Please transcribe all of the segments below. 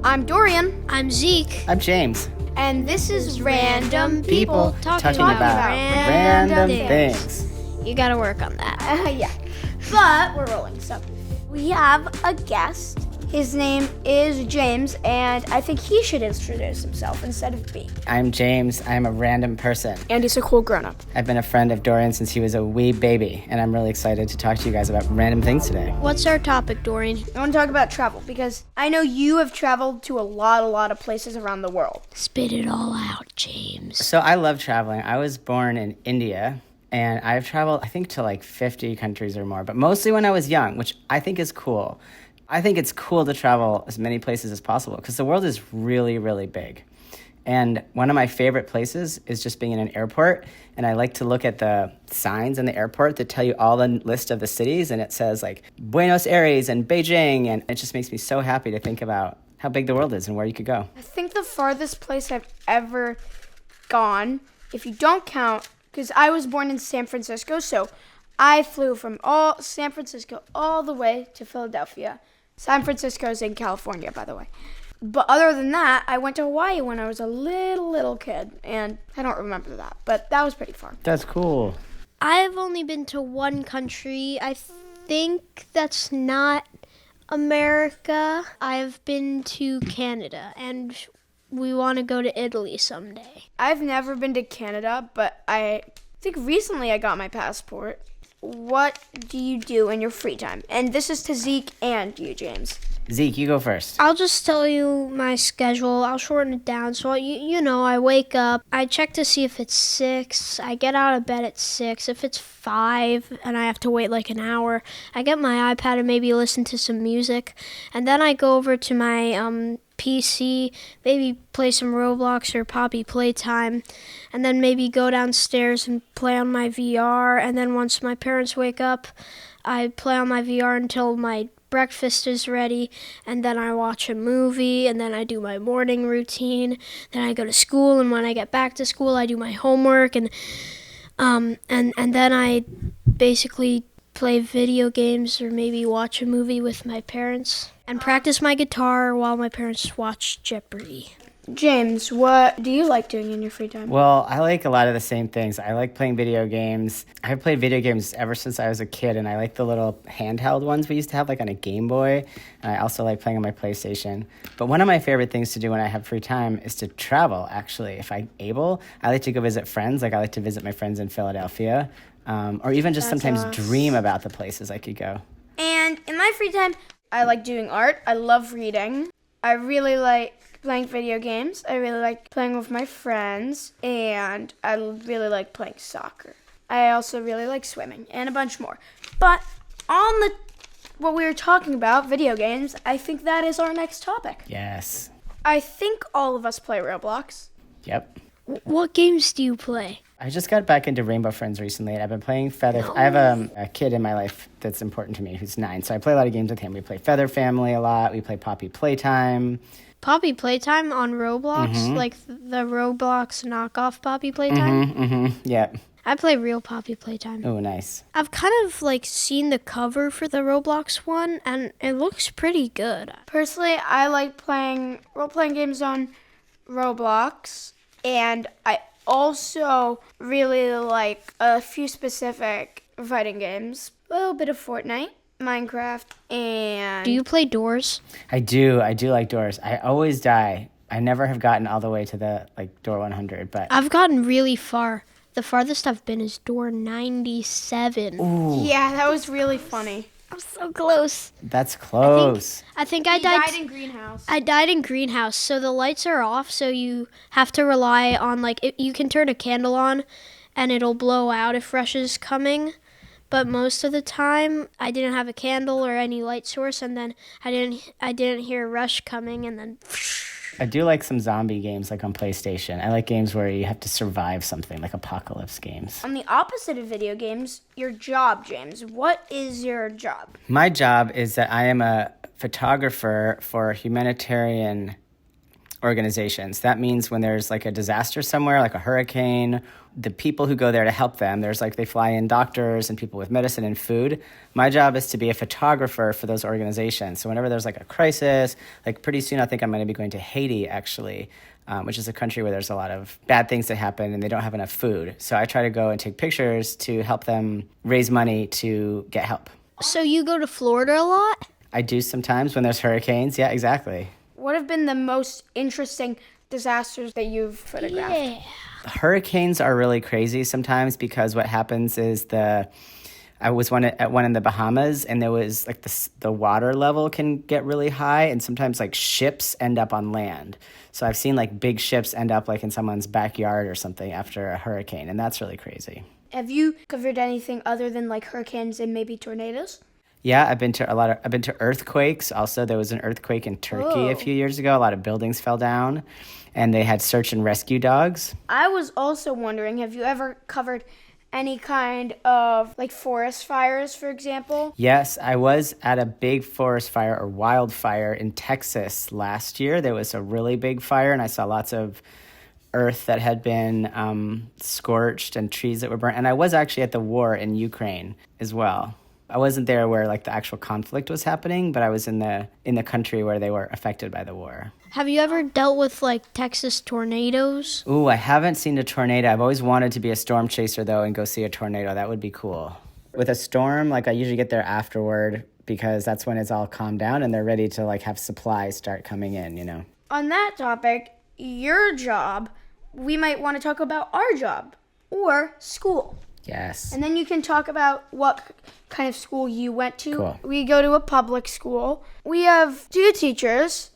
I'm Dorian. I'm Zeke. I'm James. And this is Random People talking about random things. You gotta work on that. Yeah. But we're rolling. So we have a guest. His name is James, and I think he should introduce himself instead of me. I'm James. I'm a random person. And he's a cool grown-up. I've been a friend of Dorian since he was a wee baby, and I'm really excited to talk to you guys about random things today. What's our topic, Dorian? I want to talk about travel, because I know you have traveled to a lot of places around the world. Spit it all out, James. So I love traveling. I was born in India, and I've traveled, I think, to like 50 countries or more, but mostly when I was young, which I think is cool. I think it's cool to travel as many places as possible because the world is really, really big. And one of my favorite places is just being in an airport. And I like to look at the signs in the airport that tell you all the list of the cities. And it says like Buenos Aires and Beijing. And it just makes me so happy to think about how big the world is and where you could go. I think the farthest place I've ever gone, if you don't count, because I was born in San Francisco, so I flew from San Francisco all the way to Philadelphia. San Francisco's in California, by the way. But other than that, I went to Hawaii when I was a little kid, and I don't remember that, but that was pretty far. That's cool. I've only been to one country. I think that's not America. I've been to Canada, and we want to go to Italy someday. I've never been to Canada, but I think recently I got my passport. What do you do in your free time? And this is to Zeke and you, James. Zeke, you go first. I'll just tell you my schedule. I'll shorten it down. So, I wake up. I check to see if it's 6. I get out of bed at 6. If it's 5 and I have to wait like an hour, I get my iPad and maybe listen to some music. And then I go over to my PC, maybe play some Roblox or Poppy Playtime, and then maybe go downstairs and play on my VR. And then once my parents wake up, I play on my VR until my breakfast is ready, and then I watch a movie, and then I do my morning routine. Then I go to school, and when I get back to school, I do my homework, and then I basically play video games or maybe watch a movie with my parents and practice my guitar while my parents watch Jeopardy. James, what do you like doing in your free time? Well, I like a lot of the same things. I like playing video games. I've played video games ever since I was a kid, and I like the little handheld ones we used to have like on a Game Boy. And I also like playing on my PlayStation. But one of my favorite things to do when I have free time is to travel, actually. If I'm able, I like to go visit friends. Like I like to visit my friends in Philadelphia, or even just sometimes dream about the places I could go. And in my free time, I like doing art. I love reading. I really like playing video games. I really like playing with my friends, and I really like playing soccer. I also really like swimming and a bunch more. But on what we were talking about, video games, I think that is our next topic. Yes. I think all of us play Roblox. Yep. What games do you play? I just got back into Rainbow Friends recently, and I've been playing Feather. I have a kid in my life that's important to me who's 9, so I play a lot of games with him. We play Feather Family a lot. We play Poppy Playtime. Poppy Playtime on Roblox? Like the Roblox knockoff Poppy Playtime? Yep. I play real Poppy Playtime. Oh, nice. I've kind of seen the cover for the Roblox one, and it looks pretty good. Personally, I like playing role-playing games on Roblox, and I also really like a few specific fighting games. A little bit of Fortnite, Minecraft, and... Do you play Doors? I do like Doors. I always die. I never have gotten all the way to the door 100, but... I've gotten really far. The farthest I've been is door 97. Ooh. Yeah, that was really funny. I'm so close. That's close. I think I died in Greenhouse. I died in Greenhouse, so the lights are off, so you have to rely on, you can turn a candle on, and it'll blow out if Rush is coming. But most of the time, I didn't have a candle or any light source, and then I didn't hear Rush coming, and then... I do like some zombie games on PlayStation. I like games where you have to survive something, like apocalypse games. On the opposite of video games, your job, James. What is your job? My job is that I am a photographer for humanitarian organizations. That means when there's like a disaster somewhere, like a hurricane, the people who go there to help them, there's like they fly in doctors and people with medicine and food. My job is to be a photographer for those organizations. So whenever there's like a crisis, like pretty soon I think I'm going to be going to Haiti actually, which is a country where there's a lot of bad things that happen and they don't have enough food. So I try to go and take pictures to help them raise money to get help. So you go to Florida a lot? I do sometimes when there's hurricanes. Yeah, exactly. What have been the most interesting disasters that you've photographed? Yeah. Hurricanes are really crazy sometimes because what happens is I was at one in the Bahamas, and there was like the water level can get really high, and sometimes like ships end up on land. So I've seen like big ships end up like in someone's backyard or something after a hurricane, and that's really crazy. Have you covered anything other than like hurricanes and maybe tornadoes? Yeah, I've been to earthquakes. Also, there was an earthquake in Turkey a few years ago. A lot of buildings fell down, and they had search and rescue dogs. I was also wondering, have you ever covered any kind of like forest fires, for example? Yes, I was at a big forest fire or wildfire in Texas last year. There was a really big fire, and I saw lots of earth that had been scorched and trees that were burnt. And I was actually at the war in Ukraine as well. I wasn't there where like the actual conflict was happening, but I was in the country where they were affected by the war. Have you ever dealt with like Texas tornadoes? Ooh, I haven't seen a tornado. I've always wanted to be a storm chaser though and go see a tornado. That would be cool. With a storm, like I usually get there afterward because that's when it's all calmed down and they're ready to like have supplies start coming in, you know. On that topic, your job, we might want to talk about our job or school. Yes. And then you can talk about what kind of school you went to. Cool. We go to a public school. We have 2 teachers,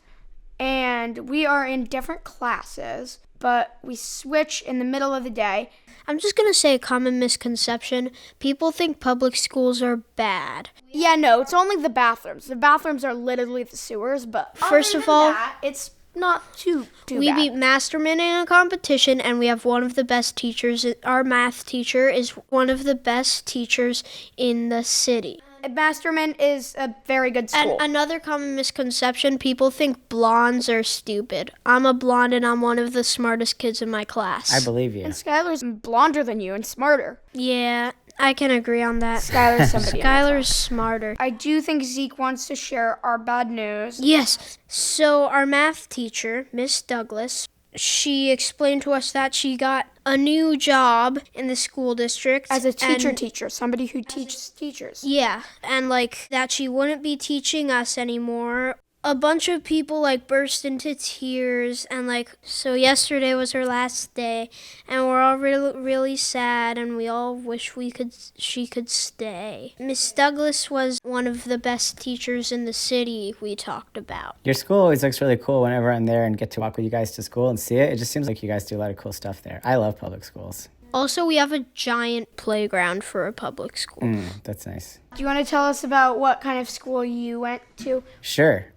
and we are in different classes, but we switch in the middle of the day. I'm just going to say a common misconception. People think public schools are bad. Yeah, no, it's only the bathrooms. The bathrooms are literally the sewers, but First of all, it's not too we bad. beat Masterman in a competition, and we have one of the best teachers. Our math teacher is one of the best teachers in the city. Masterman is a very good school. And another common misconception, people think blondes are stupid. I'm a blonde, and I'm one of the smartest kids in my class. I believe you. And Skylar's blonder than you and smarter. Yeah, I can agree on that. Skylar's somebody in my Skylar's smarter. I do think Zeke wants to share our bad news. Yes. So our math teacher, Miss Douglas, she explained to us that she got a new job in the school district. As a teacher, somebody who teaches teachers. Yeah, and like that she wouldn't be teaching us anymore. A bunch of people like burst into tears, and like so yesterday was her last day, and we're all really sad, and we all wish she could stay. Miss Douglas was one of the best teachers in the city we talked about. Your school always looks really cool whenever I'm there and get to walk with you guys to school and see it. It just seems like you guys do a lot of cool stuff there. I love public schools. Also, we have a giant playground for a public school. That's nice. Do you want to tell us about what kind of school you went to? Sure.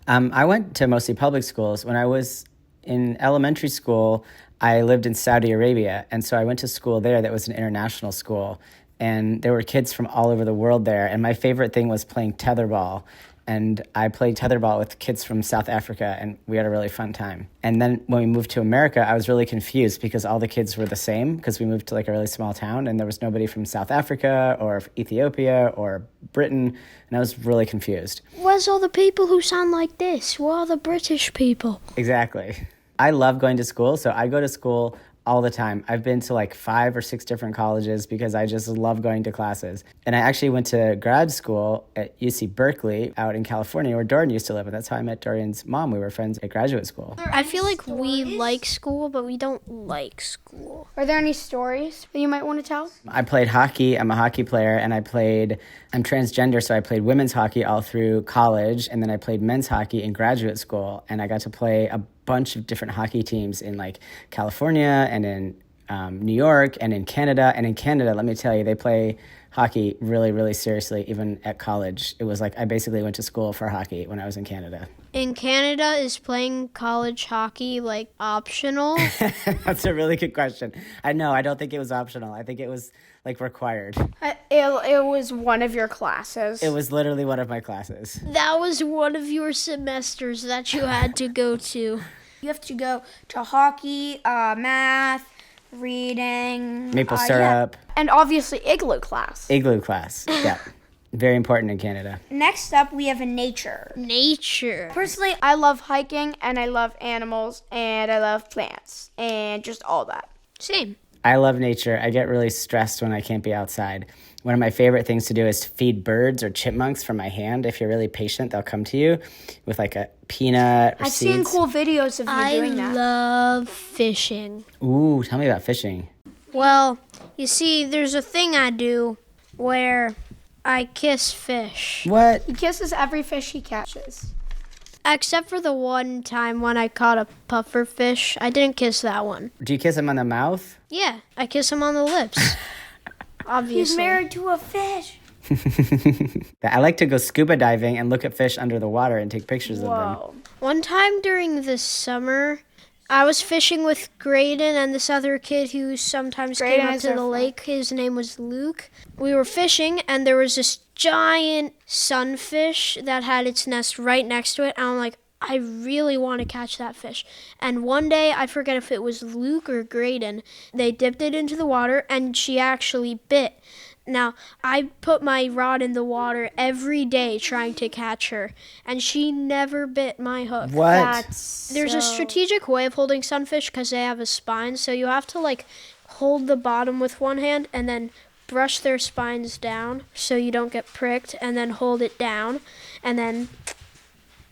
I went to mostly public schools. When I was in elementary school, I lived in Saudi Arabia, and so I went to school there that was an international school, and there were kids from all over the world there, and my favorite thing was playing tetherball, and I played tetherball with kids from South Africa, and we had a really fun time. And then when we moved to America, I was really confused because all the kids were the same because we moved to like a really small town, and there was nobody from South Africa or Ethiopia or Britain, and I was really confused. Where's all the people who sound like this? Where are the British people? Exactly. I love going to school, so I go to school all the time. I've been to like 5 or 6 different colleges because I just love going to classes. And I actually went to grad school at UC Berkeley out in California where Dorian used to live, and that's how I met Dorian's mom. We were friends at graduate school. I feel like we like school, but we don't like school. Are there any stories that you might want to tell? I played hockey. I'm a hockey player, and I'm transgender, so I played women's hockey all through college, and then I played men's hockey in graduate school, and I got to play a bunch of different hockey teams in like California and in New York and in Canada. And in Canada, let me tell you, they play hockey really, really seriously, even at college. It was like I basically went to school for hockey when I was in Canada. In Canada, is playing college hockey like optional? That's a really good question. I don't think it was optional. I think it was like required. It was one of your classes. It was literally one of my classes. That was one of your semesters that you had to go to. You have to go to hockey, math, reading. Maple syrup. And obviously igloo class. Igloo class. Yeah. Very important in Canada. Next up, we have nature. Nature. Personally, I love hiking, and I love animals, and I love plants, and just all that. Same. I love nature. I get really stressed when I can't be outside. One of my favorite things to do is to feed birds or chipmunks from my hand. If you're really patient, they'll come to you with like a peanut or I've seeds. seen cool videos of you doing that. I love fishing. Ooh, tell me about fishing. Well, you see, there's a thing I do where I kiss fish. What? He kisses every fish he catches. Except for the one time when I caught a puffer fish. I didn't kiss that one. Do you kiss them on the mouth? Yeah, I kiss him on the lips. Obviously. He's married to a fish. I like to go scuba diving and look at fish under the water and take pictures of them. Whoa. One time during the summer, I was fishing with Graydon and this other kid who sometimes Graydon came up is to our the friend. lake. His name was Luke. We were fishing, and there was this giant sunfish that had its nest right next to it. And I'm like, I really want to catch that fish. And one day, I forget if it was Luke or Graydon, they dipped it into the water, and she actually bit. Now, I put my rod in the water every day trying to catch her, and she never bit my hook. What? There's a strategic way of holding sunfish because they have a spine, so you have to like hold the bottom with one hand and then brush their spines down so you don't get pricked, and then hold it down, and then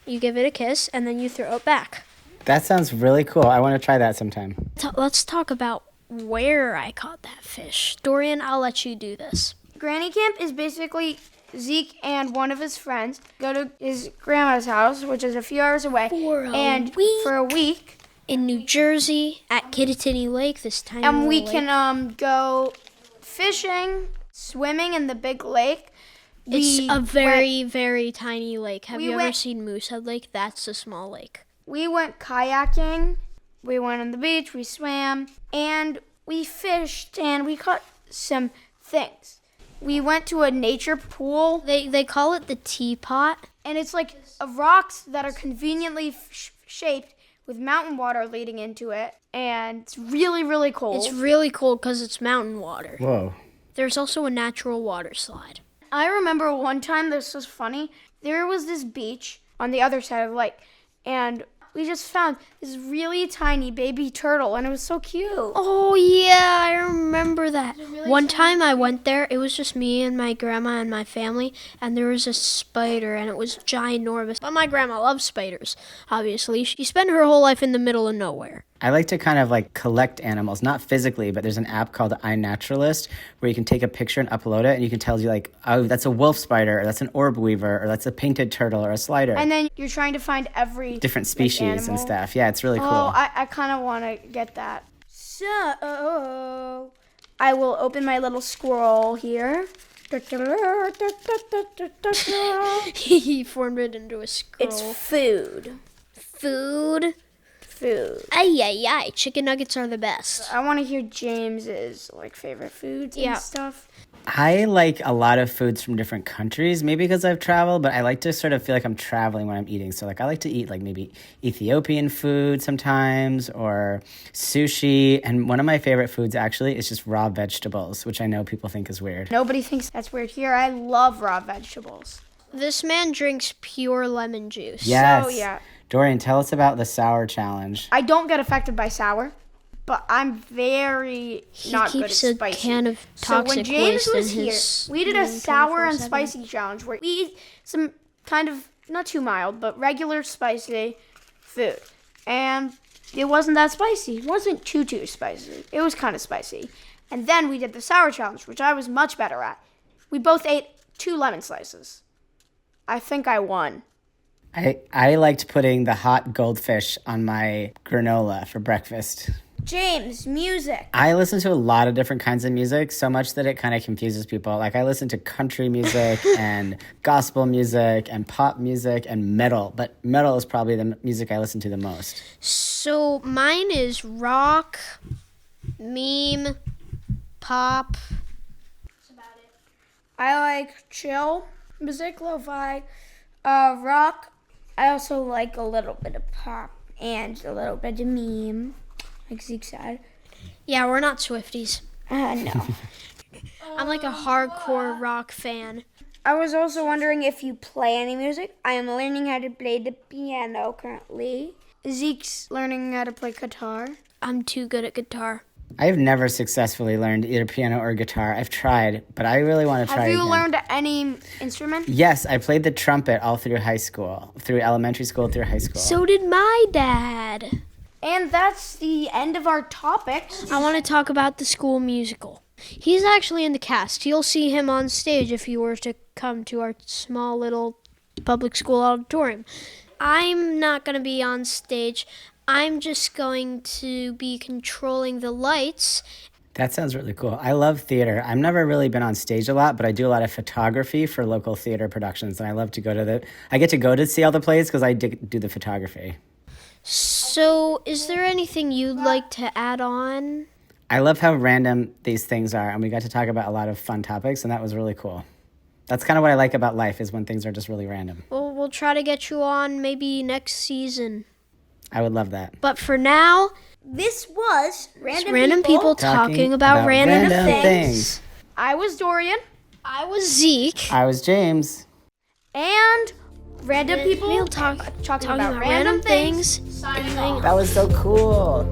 you give it a kiss, and then you throw it back. That sounds really cool. I want to try that sometime. Let's talk about where I caught that fish. Dorian, I'll let you do this. Granny camp is basically Zeke and one of his friends go to his grandma's house, which is a few hours away. For a week. In New Jersey, at Kittatinny Lake, this tiny And little we lake. can go fishing, swimming in the big lake. It's We a went- very, very tiny lake. Have We you ever went- seen Moosehead Lake? That's a small lake. We went kayaking, we went on the beach, we swam, and we fished, and we caught some things. We went to a nature pool, They call it the teapot. and it's like rocks that are conveniently shaped with mountain water leading into it, and it's really, really cold. It's really cold because it's mountain water. Whoa. There's also a natural water slide. I remember one time, this was funny, there was this beach on the other side of the lake, and we just found this really tiny baby turtle, and it was so cute. Oh, yeah, I remember that. One time I went there, it was just me and my grandma and my family, and there was a spider, and it was ginormous. But my grandma loves spiders, obviously. She spent her whole life in the middle of nowhere. I like to kind of like collect animals, not physically, but there's an app called iNaturalist where you can take a picture and upload it, and you can tell you like, oh, that's a wolf spider, or that's an orb weaver, or that's a painted turtle, or a slider. And then you're trying to find every Different species animal. and stuff. Yeah, it's really cool. Oh, I kind of want to get that. So, I will open my little scroll here. He formed it into a scroll. It's food. Food. Food. Ay, ay, ay. Chicken nuggets are the best. I want to hear James's like favorite foods Yeah. and stuff. I like a lot of foods from different countries, maybe because I've traveled, but I like to sort of feel like I'm traveling when I'm eating. So like I like to eat like maybe Ethiopian food sometimes or sushi. And one of my favorite foods actually is just raw vegetables, which I know people think is weird. Nobody thinks that's weird here. I love raw vegetables. This man drinks pure lemon juice. Yes. So, yeah. Dorian, tell us about the sour challenge. I don't get affected by sour, but I'm very He not good at keeps a spicy. can of So when toxic James waste was in here, his we did a sour and 24/7. spicy challenge where we eat some kind of, not too mild, but regular spicy food. And it wasn't that spicy. It wasn't too spicy. It was kind of spicy. And then we did the sour challenge, which I was much better at. We both ate 2 lemon slices. I think I won. I liked putting the hot goldfish on my granola for breakfast. James, music. I listen to a lot of different kinds of music, so much that it kind of confuses people. Like I listen to country music and gospel music and pop music and metal, but metal is probably the music I listen to the most. So mine is rock, meme, pop. I like chill music, lo-fi, rock. I also like a little bit of pop and a little bit of meme, like Zeke said. Yeah, we're not Swifties. No. I'm like a hardcore rock fan. I was also wondering if you play any music. I am learning how to play the piano currently. Zeke's learning how to play guitar. I'm too good at guitar. I've never successfully learned either piano or guitar. I've tried, but I really want to try Have you again. learned any instrument? Yes, I played the trumpet all through high school, through elementary school, through high school. So did my dad. And that's the end of our topics. I want to talk about the school musical. He's actually in the cast. You'll see him on stage if you were to come to our small little public school auditorium. I'm not going to be on stage. I'm just going to be controlling the lights. That sounds really cool. I love theater. I've never really been on stage a lot, but I do a lot of photography for local theater productions, and I love to go to I get to go to see all the plays because I do the photography. So, is there anything you'd like to add on? I love how random these things are, and we got to talk about a lot of fun topics, and that was really cool. That's kind of what I like about life, is when things are just really random. Well, we'll try to get you on maybe next season. I would love that. But for now, This was random people talking about random things. I was Dorian. I was Zeke. I was James. And random people Talking talking about random things. things. That was so cool.